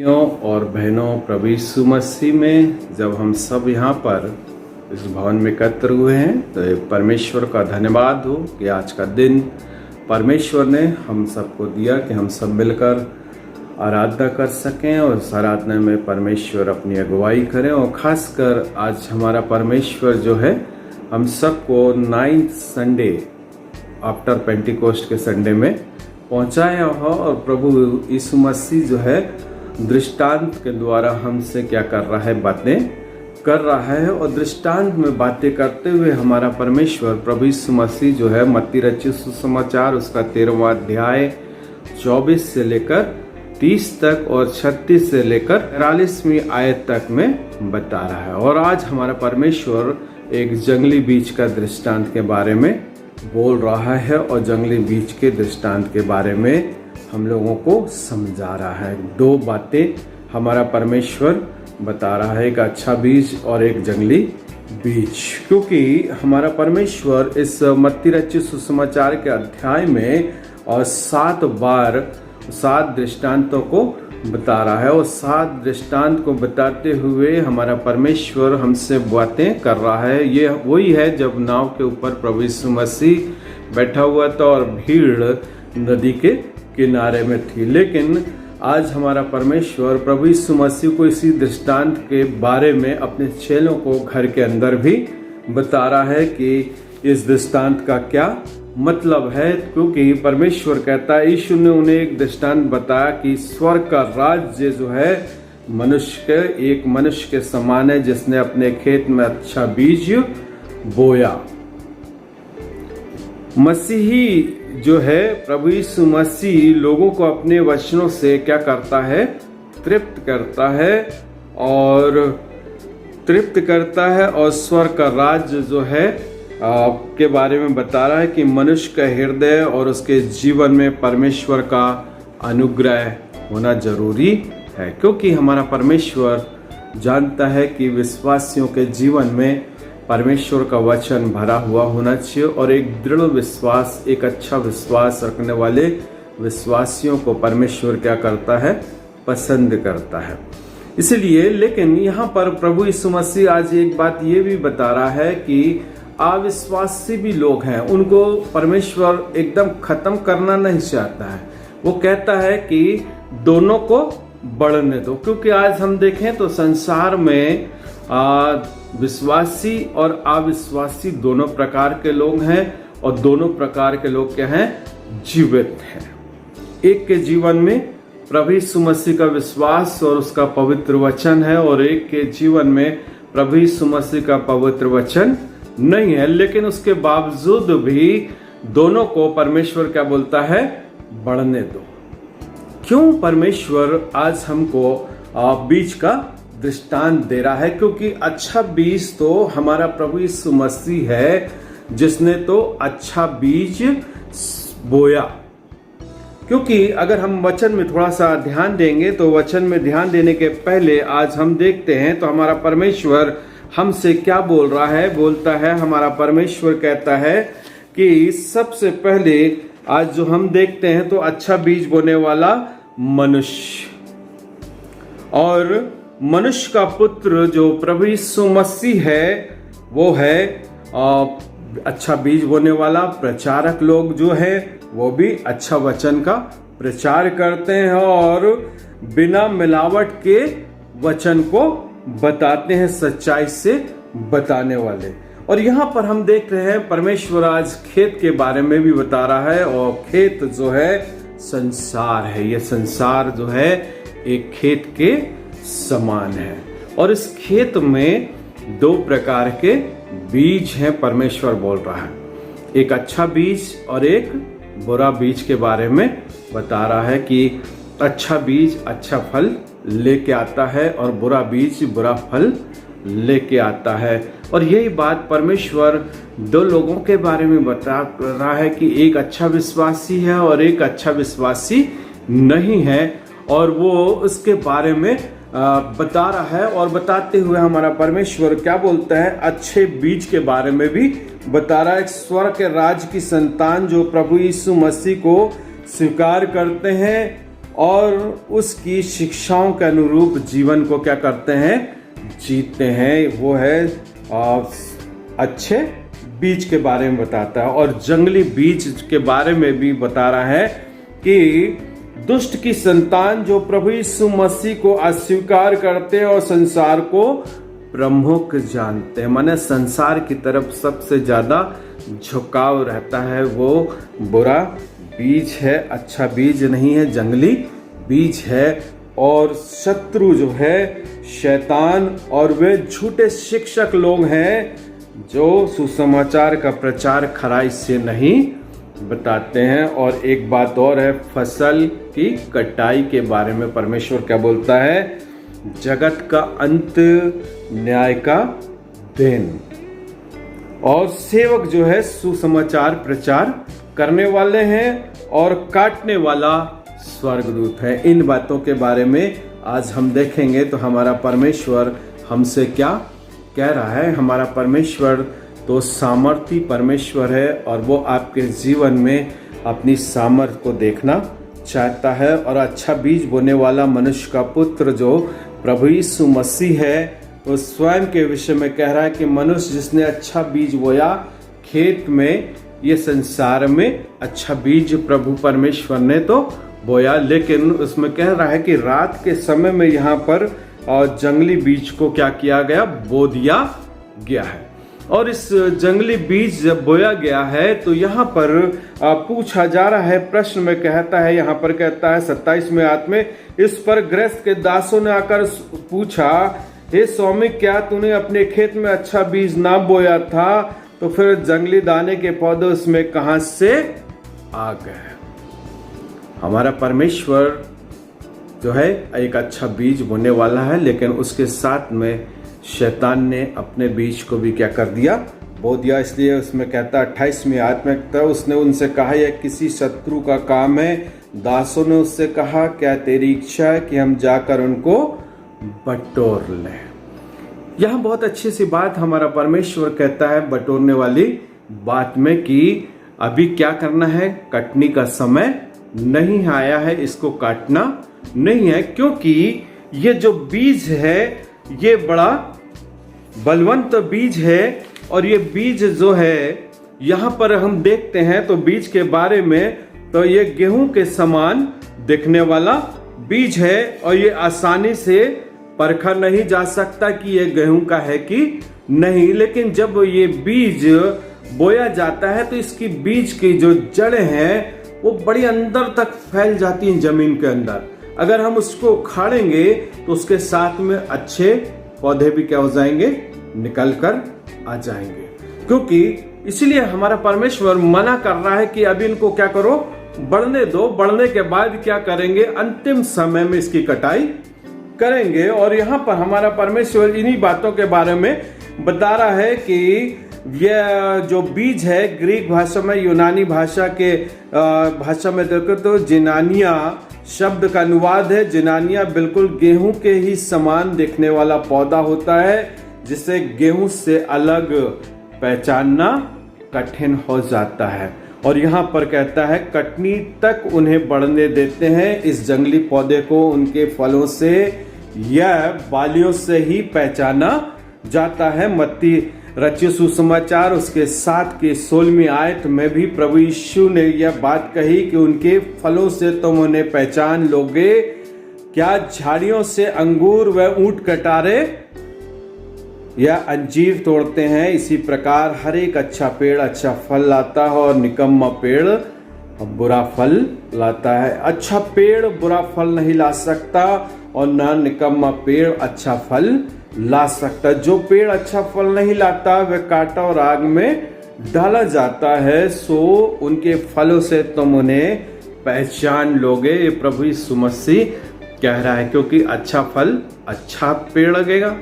भाइयों और बहनों, प्रभु यीशु मसीह में जब हम सब यहाँ पर इस भवन में एकत्र हुए हैं तो परमेश्वर का धन्यवाद हो कि आज का दिन परमेश्वर ने हम सबको दिया कि हम सब मिलकर आराधना कर सकें और उस आराधना में परमेश्वर अपनी अगुवाई करें। और खासकर आज हमारा परमेश्वर जो है हम सबको 9th संडे आफ्टर पेंटिकोस्ट के संडे में पहुंचाया हो और प्रभु यीशु मसीह जो है दृष्टांत के द्वारा हमसे क्या कर रहा है, बातें कर रहा है। और दृष्टांत में बातें करते हुए हमारा परमेश्वर प्रभु यीशु मसीह जो है मत्ती रचित सुसमाचार उसका 13वां अध्याय 24 से लेकर 30 तक और 36 से लेकर 43वीं आयत तक में बता रहा है। और आज हमारा परमेश्वर एक जंगली बीज का दृष्टांत के बारे में बोल रहा है और जंगली बीज के दृष्टांत के बारे में हम लोगों को समझा रहा है। दो बातें हमारा परमेश्वर बता रहा है, एक अच्छा बीज और एक जंगली बीज। क्योंकि हमारा परमेश्वर इस मत्ती रचित सुसमाचार के अध्याय में और 7 बार 7 दृष्टांतों को बता रहा है और 7 दृष्टांत को बताते हुए हमारा परमेश्वर हमसे बातें कर रहा है। ये वही है जब नाव के ऊपर प्रभु यीशु मसीह बैठा हुआ था और भीड़ नदी के किनारे में थी। लेकिन आज हमारा परमेश्वर प्रभु यीशु मसीह को इसी दृष्टांत के बारे में अपने चेलों को घर के अंदर भी बता रहा है कि इस दृष्टांत का क्या मतलब है। क्योंकि परमेश्वर कहता है, यीशु ने उन्हें एक दृष्टांत बताया कि स्वर्ग का राज्य जो है एक मनुष्य के समान है जिसने अपने खेत में अच्छा बीज बोया। मसीही जो है प्रभु यीशु मसीह लोगों को अपने वचनों से क्या करता है, तृप्त करता है और स्वर्ग का राज्य जो है के बारे में बता रहा है कि मनुष्य का हृदय और उसके जीवन में परमेश्वर का अनुग्रह होना जरूरी है। क्योंकि हमारा परमेश्वर जानता है कि विश्वासियों के जीवन में परमेश्वर का वचन भरा हुआ होना चाहिए और एक दृढ़ विश्वास, एक अच्छा विश्वास रखने वाले विश्वासियों को परमेश्वर क्या करता है, पसंद करता है। इसलिए लेकिन यहाँ पर प्रभु यीशु मसीह आज एक बात ये भी बता रहा है कि अविश्वासी भी लोग हैं, उनको परमेश्वर एकदम खत्म करना नहीं चाहता है। वो कहता है कि दोनों को बढ़ने दो। क्योंकि आज हम देखें तो संसार में विश्वासी और अविश्वासी दोनों प्रकार के लोग हैं और दोनों प्रकार के लोग क्या हैं, जीवित हैं। एक के जीवन में प्रभु यीशु मसीह का विश्वास और उसका पवित्र वचन है और एक के जीवन में प्रभु यीशु मसीह का पवित्र वचन नहीं है। लेकिन उसके बावजूद भी दोनों को परमेश्वर क्या बोलता है, बढ़ने दो। क्यों परमेश्वर आज हमको बीज का दृष्टांत दे रहा है? क्योंकि अच्छा बीज तो हमारा प्रभु यीशु मसीह है जिसने तो अच्छा बीज बोया। क्योंकि अगर हम वचन में थोड़ा सा ध्यान देंगे तो वचन में ध्यान देने के पहले आज हम देखते हैं तो हमारा परमेश्वर हमसे क्या बोल रहा है। बोलता है, हमारा परमेश्वर कहता है कि सबसे पहले आज जो हम देखते हैं तो अच्छा बीज बोने वाला मनुष्य और मनुष्य का पुत्र जो प्रभु यीशु मसीह है वो है अच्छा बीज बोने वाला। प्रचारक लोग जो है वो भी अच्छा वचन का प्रचार करते हैं और बिना मिलावट के वचन को बताते हैं, सच्चाई से बताने वाले। और यहाँ पर हम देख रहे हैं परमेश्वर आज खेत के बारे में भी बता रहा है और खेत जो है संसार है। ये संसार जो है एक खेत के समान है और इस खेत में 2 प्रकार के बीज हैं। परमेश्वर बोल रहा है, एक अच्छा बीज और एक बुरा बीज के बारे में बता रहा है कि अच्छा बीज अच्छा फल लेके आता है और बुरा बीज बुरा फल लेके आता है। और यही बात परमेश्वर 2 लोगों के बारे में बता रहा है कि एक अच्छा विश्वासी है और एक अच्छा विश्वासी नहीं है। और वो उसके बारे में बता रहा है और बताते हुए हमारा परमेश्वर क्या बोलता है, अच्छे बीज के बारे में भी बता रहा है। स्वर्ग के राज की संतान जो प्रभु यीशु मसीह को स्वीकार करते हैं और उसकी शिक्षाओं के अनुरूप जीवन को क्या करते हैं, जीते हैं। वो है अच्छे बीज के बारे में बताता है, और जंगली बीज के बारे में भी बता रहा है कि दुष्ट की संतान जो प्रभु यीशु मसीह को अस्वीकार करते हैं और संसार को प्रमुख जानते हैं, माने संसार की तरफ सबसे ज्यादा झुकाव रहता है, वो बुरा बीज है, अच्छा बीज नहीं है, जंगली बीज है। और शत्रु जो है शैतान और वे झूठे शिक्षक लोग हैं जो सुसमाचार का प्रचार खराई से नहीं बताते हैं। और एक बात और है, फसल की कटाई के बारे में परमेश्वर क्या बोलता है, जगत का अंत, न्याय का दिन। और सेवक जो है सुसमाचार प्रचार करने वाले हैं, और काटने वाला स्वर्गदूत है। इन बातों के बारे में आज हम देखेंगे। तो हमारा परमेश्वर हमसे क्या कह रहा है। हमारा परमेश्वर तो सामर्थी परमेश्वर है, और वो आपके जीवन में अपनी सामर्थ को देखना चाहता है। और अच्छा बीज बोने वाला मनुष्य का पुत्र जो प्रभु यीशु मसीह है, वो स्वयं के विषय में कह रहा है कि मनुष्य जिसने अच्छा बीज बोया खेत में, ये संसार में अच्छा बीज प्रभु परमेश्वर ने तो बोया, लेकिन उसमें कह रहा है कि रात के समय में यहाँ पर जंगली बीज को क्या किया गया, बो दिया गया है। और इस जंगली बीज जब बोया गया है तो यहाँ पर पूछा जा रहा है, प्रश्न में कहता है, यहाँ पर कहता है 27वें आयत में, इस पर गृहस्थ के दासों ने आकर पूछा, हे स्वामी, क्या तूने अपने खेत में अच्छा बीज ना बोया था, तो फिर जंगली दाने के पौधे उसमें कहां से आ गए। हमारा परमेश्वर जो है एक अच्छा बीज बोने वाला है, लेकिन उसके साथ में शैतान ने अपने बीज को भी क्या कर दिया, बो दिया। इसलिए उसमें कहता है 28वें आयत में, तो उसने उनसे कहा, यह किसी शत्रु का काम है। दासों ने उससे कहा, क्या तेरी इच्छा है कि हम जाकर उनको बटोर लें। यहाँ बहुत अच्छी सी बात हमारा परमेश्वर कहता है बटोरने वाली बात में, कि अभी क्या करना है, कटनी का समय नहीं आया है, इसको काटना नहीं है, क्योंकि ये जो बीज है ये बड़ा बलवंत बीज है। और ये बीज जो है यहाँ पर हम देखते हैं तो बीज के बारे में, तो ये गेहूं के समान दिखने वाला बीज है, और ये आसानी से परखा नहीं जा सकता कि ये गेहूं का है कि नहीं। लेकिन जब ये बीज बोया जाता है तो इसकी बीज की जो जड़ें हैं वो बड़ी अंदर तक फैल जाती हैं जमीन के अंदर। अगर हम उसको उखाड़ेंगे तो उसके साथ में अच्छे पौधे भी क्या हो जाएंगे, निकल कर आ जाएंगे। क्योंकि इसलिए हमारा परमेश्वर मना कर रहा है कि अभी इनको क्या करो, बढ़ने दो, बढ़ने के बाद क्या करेंगे, अंतिम समय में इसकी कटाई करेंगे। और यहाँ पर हमारा परमेश्वर इन्हीं बातों के बारे में बता रहा है कि यह जो बीज है, ग्रीक भाषा में, यूनानी भाषा के भाषा में देखो तो जिनानिया शब्द का अनुवाद है। जिनानिया बिल्कुल गेहूं के ही समान दिखने वाला पौधा होता है, जिसे गेहूं से अलग पहचानना कठिन हो जाता है। और यहाँ पर कहता है कटनी तक उन्हें बढ़ने देते हैं। इस जंगली पौधे को उनके फलों से या बालियों से ही पहचाना जाता है। मत्ती रचित सुसमाचार उसके 7 की 16वीं आयत में भी प्रभु यीशु ने यह बात कही कि उनके फलों से तुम उन्हें पहचान लोगे। क्या झाड़ियों से अंगूर व ऊंट कटारे या अंजीर तोड़ते हैं, इसी प्रकार हर एक अच्छा पेड़ अच्छा फल लाता है और निकम्मा पेड़ बुरा फल लाता है। अच्छा पेड़ बुरा फल नहीं ला सकता और न निकम्मा पेड़ अच्छा फल ला सकता। जो पेड़ अच्छा फल नहीं लाता वह काटा और आग में डाला जाता है, सो उनके फलों से तुम उन्हें पहचान लोगे। ये प्रभु यीशु मसीह कह रहा है, क्योंकि अच्छा फल अच्छा पेड़ लगेगा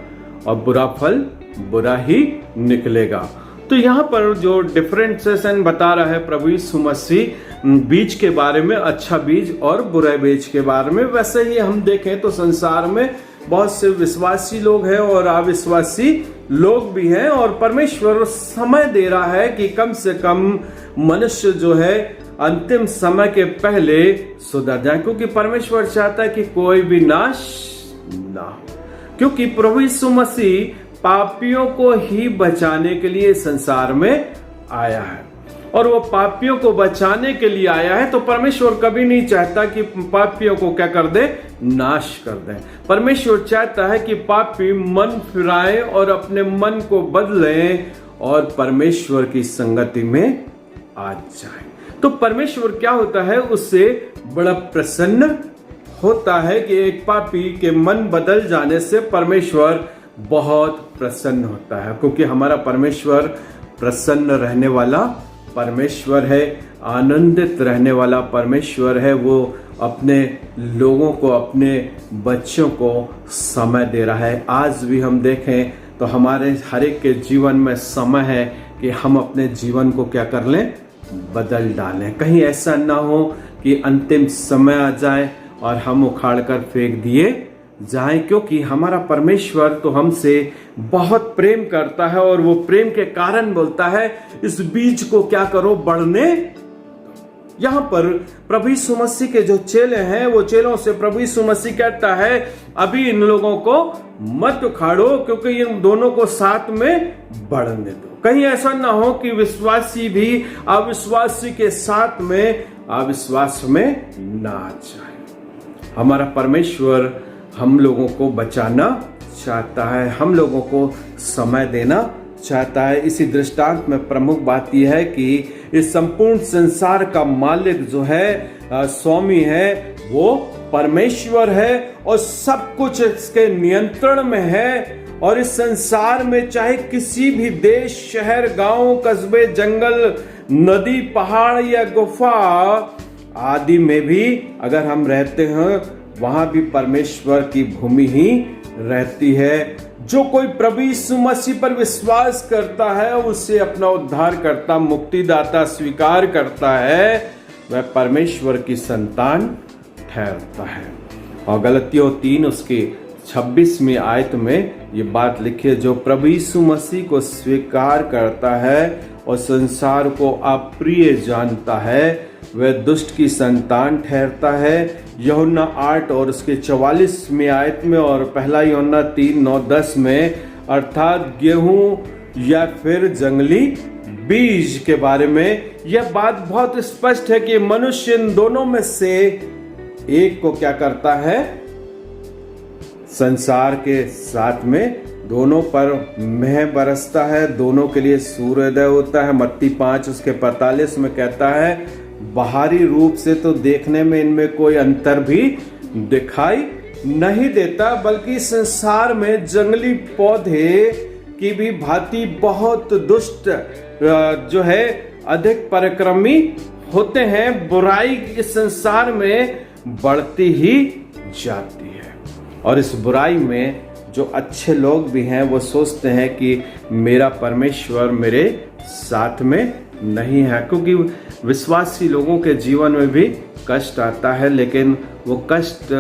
और बुरा फल बुरा ही निकलेगा। तो यहाँ पर जो डिफरेंशिएशन बता रहा है प्रभु यीशु मसीह बीज के बारे में, अच्छा बीज और बुरे बीज के बारे में। वैसे ही हम देखें तो संसार में बहुत से विश्वासी लोग हैं और अविश्वासी लोग भी हैं, और परमेश्वर समय दे रहा है कि कम से कम मनुष्य जो है अंतिम समय के पहले सुधर जाए, क्योंकि परमेश्वर चाहता है कि कोई भी नाश ना हो, क्योंकि प्रभु यीशु मसीह पापियों को ही बचाने के लिए संसार में आया है, और वो पापियों को बचाने के लिए आया है। तो परमेश्वर कभी नहीं चाहता कि पापियों को क्या कर दे, नाश कर दे। परमेश्वर चाहता है कि पापी मन फिराएं और अपने मन को बदलें और परमेश्वर की संगति में आ जाए। तो परमेश्वर क्या होता है, उससे बड़ा प्रसन्न होता है कि एक पापी के मन बदल जाने से परमेश्वर बहुत प्रसन्न होता है, क्योंकि हमारा परमेश्वर प्रसन्न रहने वाला परमेश्वर है, आनंदित रहने वाला परमेश्वर है। वो अपने लोगों को, अपने बच्चों को समय दे रहा है। आज भी हम देखें तो हमारे हर एक के जीवन में समय है कि हम अपने जीवन को क्या कर लें, बदल डालें। कहीं ऐसा ना हो कि अंतिम समय आ जाए और हम उखाड़ कर फेंक दिए जाएं, क्योंकि हमारा परमेश्वर तो हमसे बहुत प्रेम करता है और वो प्रेम के कारण बोलता है इस बीज को क्या करो, बढ़ने। यहां पर प्रभु यीशु मसीह के जो चेले हैं, वो चेलों से प्रभु यीशु मसीह कहता है अभी इन लोगों को मत उखाड़ो, क्योंकि इन दोनों को साथ में बढ़ने दो। कहीं ऐसा ना हो कि विश्वासी भी अविश्वासी के साथ में अविश्वास में ना आ जाए। हमारा परमेश्वर हम लोगों को बचाना चाहता है, हम लोगों को समय देना चाहता है। इसी दृष्टांत में प्रमुख बात यह है कि इस संपूर्ण संसार का मालिक जो है, स्वामी है, वो परमेश्वर है और सब कुछ इसके नियंत्रण में है। और इस संसार में चाहे किसी भी देश, शहर, गांव, कस्बे, जंगल, नदी, पहाड़ या गुफा आदि में भी अगर हम रहते हैं, वहां भी परमेश्वर की भूमि ही रहती है। जो कोई प्रभु यीशु मसीह पर विश्वास करता है, उसे अपना उद्धारकर्ता, मुक्तिदाता स्वीकार करता है, वह परमेश्वर की संतान ठहरता है। और गलतियों 3 उसके 26वीं आयत में ये बात लिखी है, जो प्रभु यीशु मसीह को स्वीकार करता है और संसार को अप्रिय जानता है, वह दुष्ट की संतान ठहरता है। यूहन्ना 8 और उसके 44वीं आयत में और पहला यूहन्ना 3:9-10 में, अर्थात गेहूं या फिर जंगली बीज के बारे में यह बात बहुत स्पष्ट है कि मनुष्य इन दोनों में से एक को क्या करता है, संसार के साथ में दोनों पर मेह बरसता है, दोनों के लिए सूर्योदय होता है। मत्ती 5 उसके 45 में कहता है बाहरी रूप से तो देखने में इनमें कोई अंतर भी दिखाई नहीं देता, बल्कि संसार में जंगली पौधे की भी भांति बहुत दुष्ट जो है अधिक पराक्रमी होते हैं। बुराई इस संसार में बढ़ती ही जाती है और इस बुराई में जो अच्छे लोग भी हैं वो सोचते हैं कि मेरा परमेश्वर मेरे साथ में नहीं है, क्योंकि विश्वासी लोगों के जीवन में भी कष्ट आता है, लेकिन वो कष्ट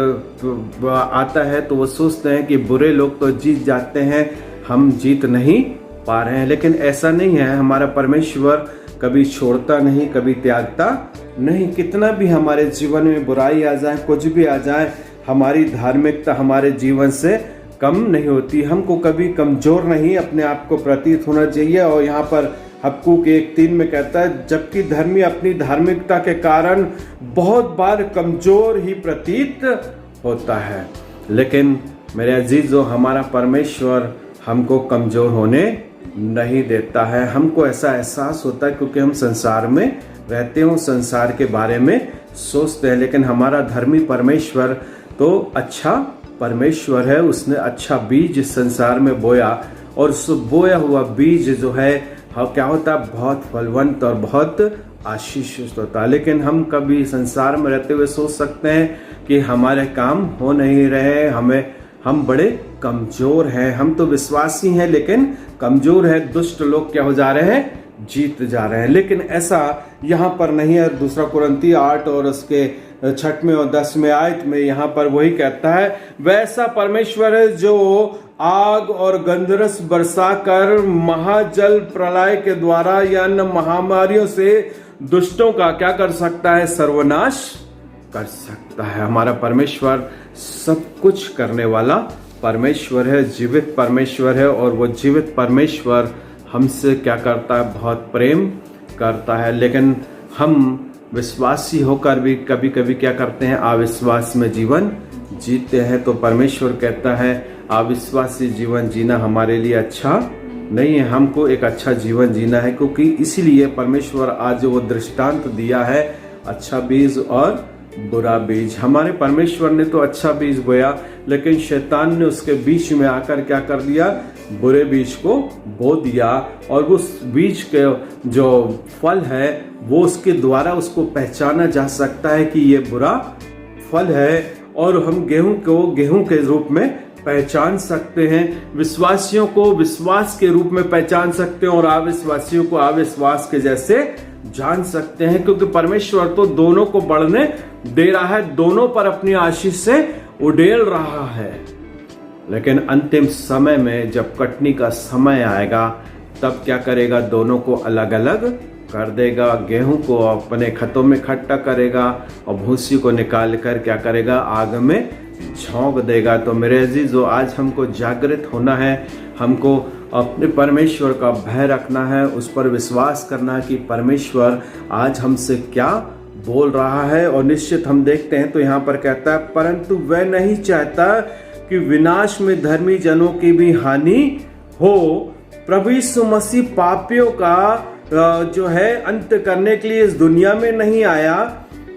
आता है तो वो सोचते हैं कि बुरे लोग तो जीत जाते हैं, हम जीत नहीं पा रहे हैं। लेकिन ऐसा नहीं है, हमारा परमेश्वर कभी छोड़ता नहीं, कभी त्यागता नहीं। कितना भी हमारे जीवन में बुराई आ जाए, कुछ भी आ जाए, हमारी धार्मिकता हमारे जीवन से कम नहीं होती। हमको कभी कमजोर नहीं अपने आप को प्रतीत होना चाहिए। और यहाँ पर हबक्कूक 1:3 में कहता है, जबकि धर्मी अपनी धार्मिकता के कारण बहुत बार कमजोर ही प्रतीत होता है, लेकिन मेरे अजीजों, हमारा परमेश्वर हमको कमजोर होने नहीं देता है। हमको ऐसा एहसास होता है क्योंकि हम संसार में रहते हो, संसार के बारे में सोचते हैं, लेकिन हमारा धर्मी परमेश्वर तो अच्छा परमेश्वर है। उसने अच्छा बीज इस संसार में बोया और उस बोया हुआ बीज जो है क्या होता है, बहुत फलवंत और बहुत आशीषित होता है। लेकिन हम कभी संसार में रहते हुए सोच सकते हैं कि हमारे काम हो नहीं रहे, हम बड़े कमजोर हैं, हम तो विश्वासी हैं लेकिन कमजोर है। दुष्ट लोग क्या हो जा रहे हैं, जीत जा रहे हैं। लेकिन ऐसा यहाँ पर नहीं है। 2 कुरिन्थी 8 और उसके 6वें और 10वें आयत में यहाँ पर वही कहता है, वैसा परमेश्वर है जो आग और गंधरस बरसाकर महाजल प्रलय के द्वारा या अन्य महामारियों से दुष्टों का क्या कर सकता है? सर्वनाश कर सकता है। हमारा परमेश्वर सब कुछ करने वाला परमेश्वर है, जीवित परमेश्वर है। और वो जीवित परमेश्वर हमसे क्या करता है? बहुत प्रेम करता है। लेकिन हम विश्वासी होकर भी कभी कभी क्या करते हैं? अविश्वास में जीवन जीते हैं। तो परमेश्वर कहता है अविश्वासी जीवन जीना हमारे लिए अच्छा नहीं है, हमको एक अच्छा जीवन जीना है। क्योंकि इसीलिए परमेश्वर आज वो दृष्टांत दिया है, अच्छा बीज और बुरा बीज। हमारे परमेश्वर ने तो अच्छा बीज बोया, लेकिन शैतान ने उसके बीच में आकर क्या कर दिया? बुरे बीज को बो दिया। और उस बीज के जो फल है वो उसके द्वारा उसको पहचाना जा सकता है कि ये बुरा फल है, और हम गेहूं को गेहूं के रूप में पहचान सकते हैं, विश्वासियों को विश्वास के रूप में पहचान सकते हैं, और अविश्वासियों को अविश्वास के जैसे जान सकते हैं। क्योंकि परमेश्वर तो दोनों को बढ़ने दे रहा है, दोनों पर अपनी आशीष से उड़ेल रहा है। लेकिन अंतिम समय में जब कटनी का समय आएगा तब क्या करेगा? दोनों को अलग अलग कर देगा। गेहूं को अपने खेतों में इकट्ठा करेगा और भूसी को निकाल कर क्या करेगा? आग में झोंक देगा। तो मेरे अजीजों, आज हमको जागृत होना है, हमको अपने परमेश्वर का भय रखना है, उस पर विश्वास करना है कि परमेश्वर आज हमसे क्या बोल रहा है। और निश्चित हम देखते हैं तो यहाँ पर कहता है, परंतु वह नहीं चाहता कि विनाश में धर्मी जनों की भी हानि हो। प्रभु यीशु मसीह पापियों का जो है अंत करने के लिए इस दुनिया में नहीं आया,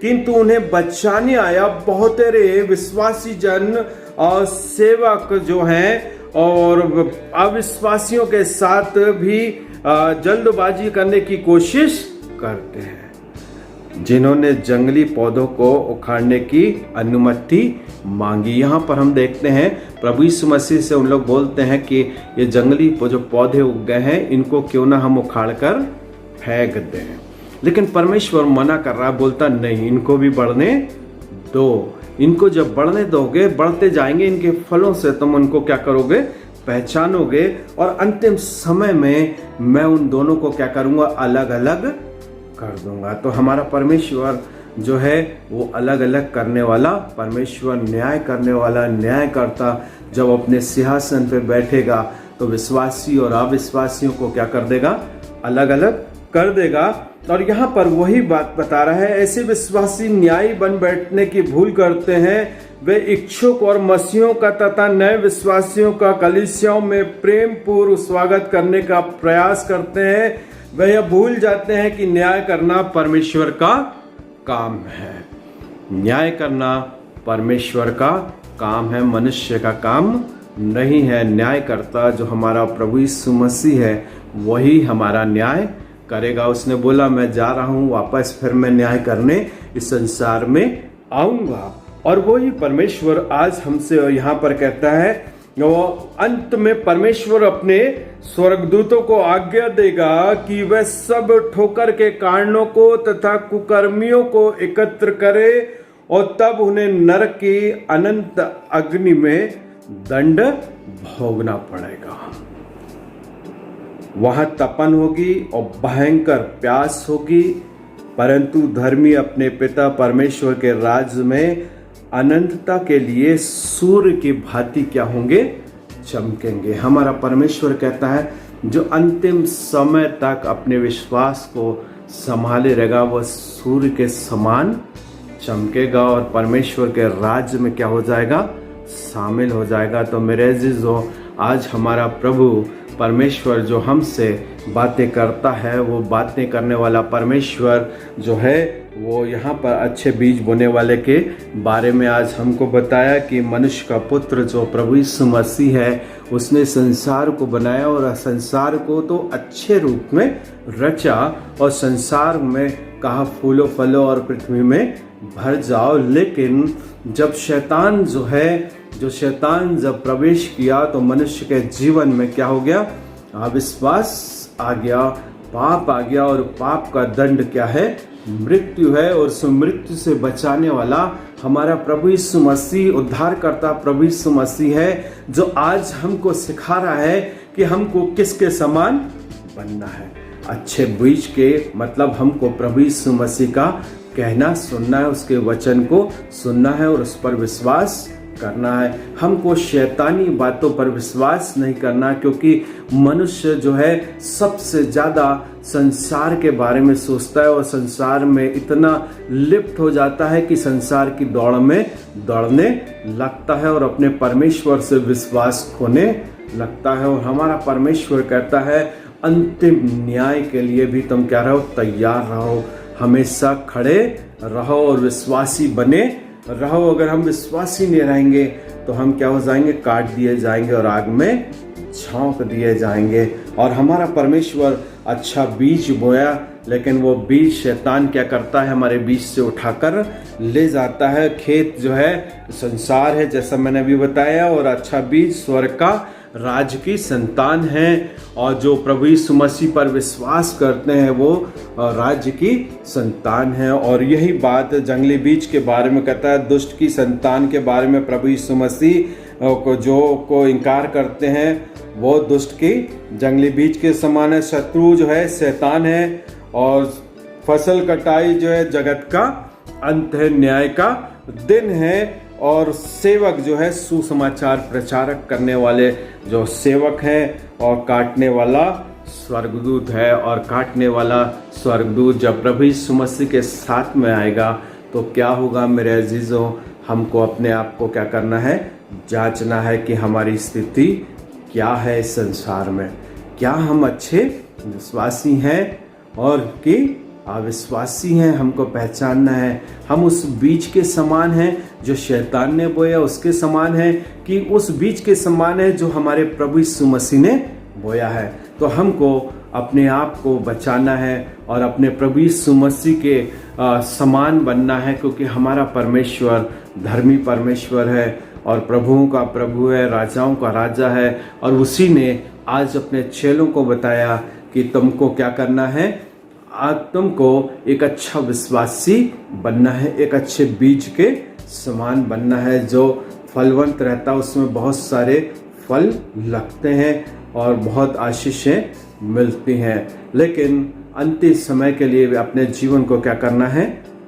किंतु उन्हें बचाने आया। बहुत सारे विश्वासी जन और सेवक जो हैं और अविश्वासियों के साथ भी जल्दबाजी करने की कोशिश करते हैं, जिन्होंने जंगली पौधों को उखाड़ने की अनुमति मांगी। यहाँ पर हम देखते हैं प्रभु यीशु मसीह से उन लोग बोलते हैं कि ये जंगली जो पौधे उग गए हैं इनको क्यों ना हम उखाड़ कर फेंक दें। लेकिन परमेश्वर मना कर रहा है, बोलता नहीं, इनको भी बढ़ने दो। इनको जब बढ़ने दोगे, बढ़ते जाएंगे, इनके फलों से तुम उनको क्या करोगे? पहचानोगे। और अंतिम समय में मैं उन दोनों को क्या करूंगा? अलग अलग कर दूंगा। तो हमारा परमेश्वर जो है वो अलग अलग करने वाला परमेश्वर, न्याय करने वाला न्यायकर्ता जब अपने सिंहासन पे बैठेगा तो विश्वासी और अविश्वासियों को क्या कर देगा? अलग अलग कर देगा। और यहाँ पर वही बात बता रहा है, ऐसे विश्वासी न्यायी बन बैठने की भूल करते हैं। वे इच्छुक और मसीहों का तथा नए विश्वासियों का कलीसियाओं में प्रेम पूर्व स्वागत करने का प्रयास करते हैं। वे यह भूल जाते हैं कि न्याय करना परमेश्वर का काम है। न्याय करना परमेश्वर का काम है, मनुष्य का काम नहीं है। न्यायकर्ता जो हमारा प्रभु यीशु मसीह है वही हमारा न्याय करेगा। उसने बोला, मैं जा रहा हूं वापस, फिर मैं न्याय करने इस संसार में आऊंगा। और वही परमेश्वर आज हमसे यहाँ पर कहता है, वो अंत में परमेश्वर अपने स्वर्गदूतों को आज्ञा देगा कि वह सब ठोकर के कारणों को तथा कुकर्मियों को एकत्र करे और तब उन्हें नरक की अनंत अग्नि में दंड भोगना पड़ेगा। वहां तपन होगी और भयंकर प्यास होगी, परंतु धर्मी अपने पिता परमेश्वर के राज्य में अनंतता के लिए सूर्य की भांति क्या होंगे? चमकेंगे। हमारा परमेश्वर कहता है जो अंतिम समय तक अपने विश्वास को संभाले रहेगा वह सूर्य के समान चमकेगा और परमेश्वर के राज्य में क्या हो जाएगा? शामिल हो जाएगा। तो मेरे अजीजों, आज हमारा प्रभु परमेश्वर जो हमसे बातें करता है, वो बातें करने वाला परमेश्वर जो है वो यहाँ पर अच्छे बीज बोने वाले के बारे में आज हमको बताया कि मनुष्य का पुत्र जो प्रभु यीशु मसीह है उसने संसार को बनाया और संसार को तो अच्छे रूप में रचा और संसार में कहा फूलो फलो और पृथ्वी में भर जाओ। लेकिन जब शैतान जब प्रवेश किया तो मनुष्य के जीवन में क्या हो गया? अविश्वास आ गया, पाप आ गया और पाप का दंड क्या है? मृत्यु है। और उस मृत्यु से बचाने वाला हमारा प्रभु यीशु मसीह, उद्धार करता प्रभु यीशु मसीह है जो आज हमको सिखा रहा है कि हमको किसके समान बनना है। अच्छे बीज के मतलब हमको प्रभु यीशु मसीह का कहना सुनना है, उसके वचन को सुनना है और उस पर विश्वास करना है। हमको शैतानी बातों पर विश्वास नहीं करना, क्योंकि मनुष्य जो है सबसे ज़्यादा संसार के बारे में सोचता है और संसार में इतना लिप्त हो जाता है कि संसार की दौड़ में दौड़ने लगता है और अपने परमेश्वर से विश्वास खोने लगता है। और हमारा परमेश्वर कहता है अंतिम न्याय के लिए भी तुम क्या रहो, तैयार रहो, हमेशा खड़े रहो और विश्वासी बने रहो। अगर हम विश्वासी नहीं रहेंगे तो हम क्या हो जाएंगे, काट दिए जाएंगे और आग में झोंक दिए जाएंगे। और हमारा परमेश्वर अच्छा बीज बोया, लेकिन वो बीज शैतान क्या करता है, हमारे बीज से उठाकर ले जाता है। खेत जो है संसार है, जैसा मैंने अभी बताया, और अच्छा बीज स्वर्ग का राज की संतान है। और जो प्रभु यीशु मसीह पर विश्वास करते हैं वो राज्य की संतान है। और यही बात जंगली बीज के बारे में कहता है, दुष्ट की संतान के बारे में प्रभु यीशु मसीह को इनकार करते हैं वो दुष्ट की जंगली बीज के समान है। शत्रु जो है शैतान है, और फसल कटाई जो है जगत का अंत है, न्याय का दिन है। और सेवक जो है सुसमाचार प्रचारक करने वाले जो सेवक हैं, और काटने वाला स्वर्गदूत है। और काटने वाला स्वर्गदूत जब प्रभु यीशु मसीह के साथ में आएगा तो क्या होगा मेरे अजीजों, हमको अपने आप को क्या करना है, जांचना है कि हमारी स्थिति क्या है इस संसार में। क्या हम अच्छे विश्वासी हैं और कि अविश्वासी हैं, हमको पहचानना है। हम उस बीज के समान हैं जो शैतान ने बोया, उसके समान है कि उस बीज के समान है जो हमारे प्रभु यीशु मसीह ने बोया है। तो हमको अपने आप को बचाना है और अपने प्रभु यीशु मसीह के समान बनना है, क्योंकि हमारा परमेश्वर धर्मी परमेश्वर है और प्रभुओं का प्रभु है, राजाओं का राजा है। और उसी ने आज अपने चेलों को बताया कि तुमको क्या करना है, आज तुमको एक अच्छा विश्वासी बनना है, एक अच्छे बीज के समान बनना है जो फलवंत रहता है, उसमें बहुत सारे फल लगते हैं और बहुत आशीषें मिलती हैं। लेकिन अंतिम समय के लिए अपने जीवन को क्या करना है,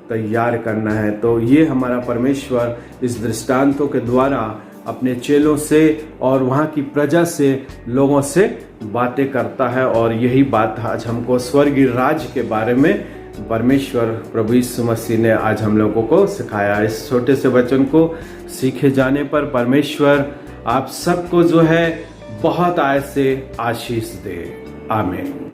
तैयार करना है। तो ये हमारा परमेश्वर इस दृष्टांतों के द्वारा अपने चेलों से और वहाँ की प्रजा से, लोगों से बातें करता है। और यही बात आज हमको स्वर्गीय राज्य के बारे में परमेश्वर प्रभु यीशु मसीह ने आज हम लोगों को सिखाया। इस छोटे से वचन को सीखे जाने पर परमेश्वर आप सबको जो है बहुत आय से आशीष दे। आमीन।